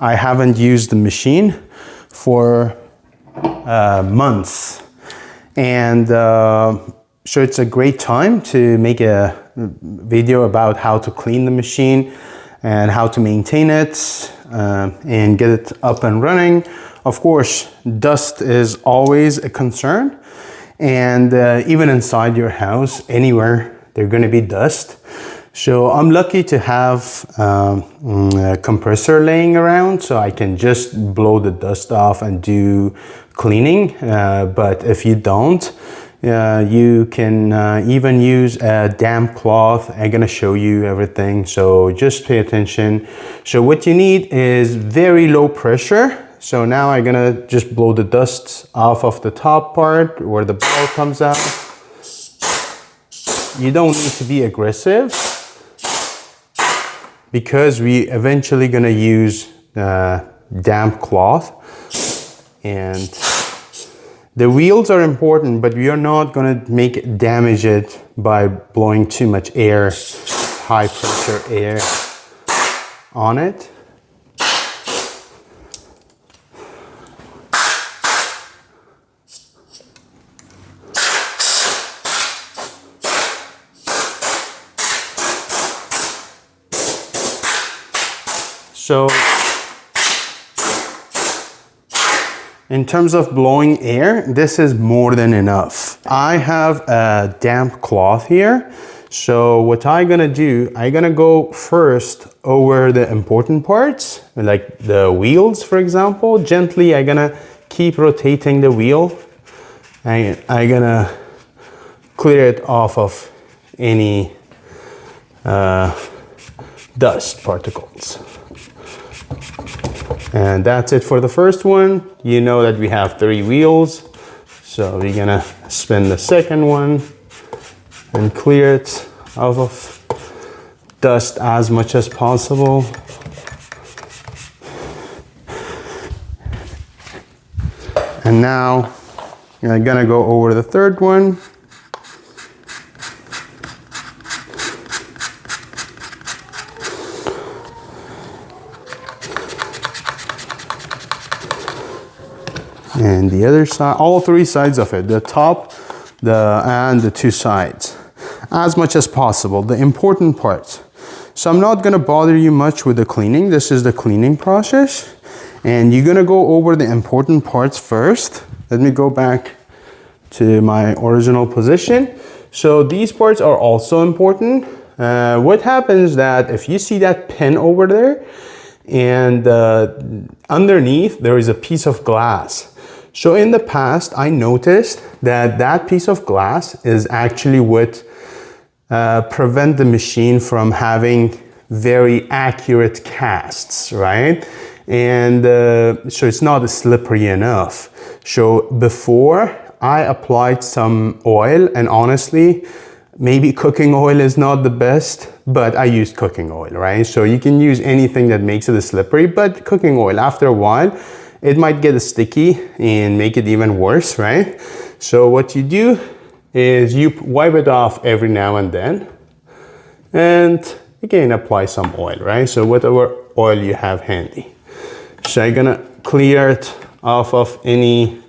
I haven't used the machine for months. And so it's a great time to make a video about how to clean the machine and how to maintain it and get it up and running. Of course, dust is always a concern, and even inside your house, anywhere, there's going to be dust. So I'm lucky to have a compressor laying around, so I can just blow the dust off and do cleaning. But if you don't, you can even use a damp cloth. I'm gonna show you everything, so just pay attention. So what you need is very low pressure. So now I'm gonna just blow the dust off of the top part where the ball comes out. You don't need to be aggressive because we eventually gonna use damp cloth. And the wheels are important, but we are not gonna damage it by blowing too much air, high pressure air on it. So in terms of blowing air, this is more than enough. I have a damp cloth here. So what I'm gonna do, I'm gonna go first over the important parts, like the wheels, for example. Gently, I'm gonna keep rotating the wheel. And I'm gonna clear it off of any dust particles. And that's it for the first one. You know that we have 3 wheels. So we're gonna spin the second one and clear it off of dust as much as possible. And now I'm gonna go over the third one. And the other side, all 3 sides of it, the top, and the 2 sides, as much as possible, the important parts. So I'm not gonna bother you much with the cleaning. This is the cleaning process. And you're gonna go over the important parts first. Let me go back to my original position. So these parts are also important. What happens that if you see that pin over there, and underneath there is a piece of glass. So in the past, I noticed that that piece of glass is actually what prevent the machine from having very accurate casts, right? And so it's not slippery enough. So before I applied some oil, and honestly, maybe cooking oil is not the best, but I used cooking oil, right? So you can use anything that makes it slippery, but cooking oil, after a while, it might get sticky and make it even worse, right? So what you do is you wipe it off every now and then, and again, apply some oil, right? So whatever oil you have handy. So I'm gonna clear it off of any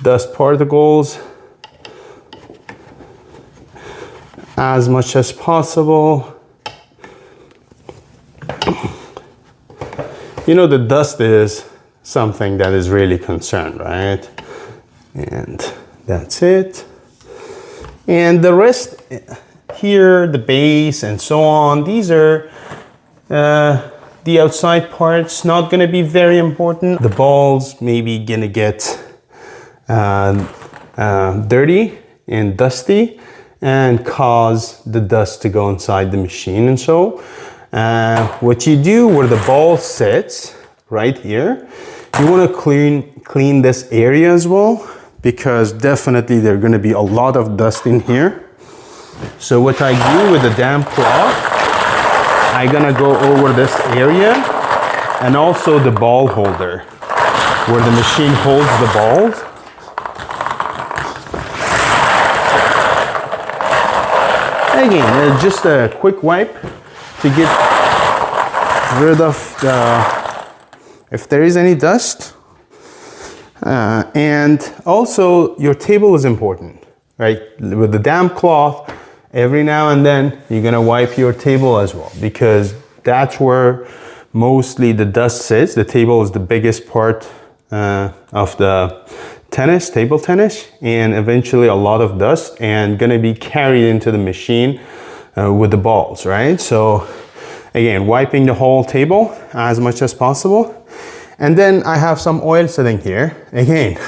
dust particles as much as possible. You know, the dust is something that is really concerned, right? And that's it. And the rest here, the base and so on, these are the outside parts, not gonna be very important. The balls maybe gonna get dirty and dusty and cause the dust to go inside the machine. And so what you do where the ball sits, right here, you want to clean this area as well, because definitely there's going to be a lot of dust in here. So what I do with the damp cloth, I'm going to go over this area and also the ball holder where the machine holds the balls. Again, just a quick wipe to get rid of if there is any dust. And also your table is important, right? With the damp cloth, every now and then you're gonna wipe your table as well, because that's where mostly the dust sits. The table is the biggest part of the table tennis, and eventually a lot of dust and gonna be carried into the machine with the balls, right? So again, wiping the whole table as much as possible. And then I have some oil sitting here. Again,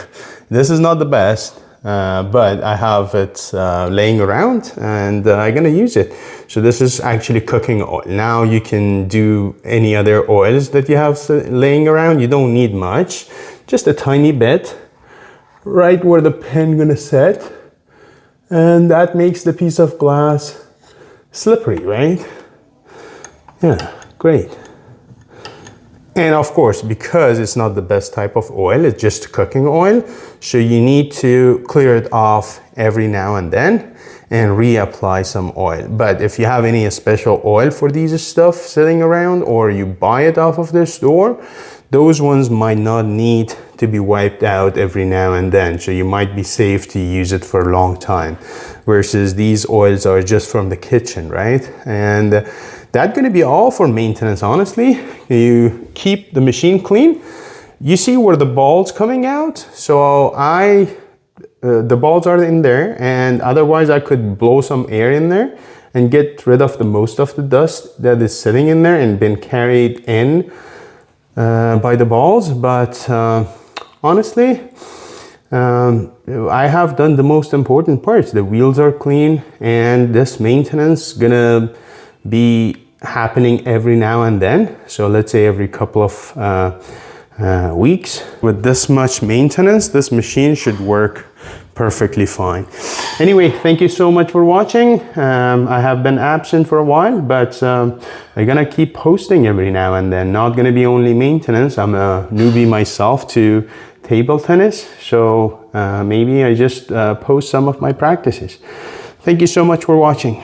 this is not the best, but I have it laying around, and I'm gonna use it. So this is actually cooking oil. Now you can do any other oils that you have laying around. You don't need much, just a tiny bit, right where the pen gonna sit. And that makes the piece of glass slippery, right? Yeah, great. And of course, because it's not the best type of oil, it's just cooking oil, so you need to clear it off every now and then and reapply some oil. But if you have any special oil for these stuff sitting around, or you buy it off of the store, those ones might not need to be wiped out every now and then, so you might be safe to use it for a long time, versus these oils are just from the kitchen, right? And that's gonna be all for maintenance, honestly. You keep the machine clean. You see where the ball's coming out? So the balls are in there, and otherwise I could blow some air in there and get rid of the most of the dust that is sitting in there and been carried in by the balls. But honestly, I have done the most important parts. The wheels are clean, and this maintenance gonna be happening every now and then. So let's say every couple of weeks. With this much maintenance, this machine should work perfectly fine. Anyway, thank you so much for watching. I have been absent for a while, but I'm gonna keep posting every now and then. Not gonna be only maintenance. I'm a newbie myself to table tennis, so maybe I just post some of my practices. Thank you so much for watching.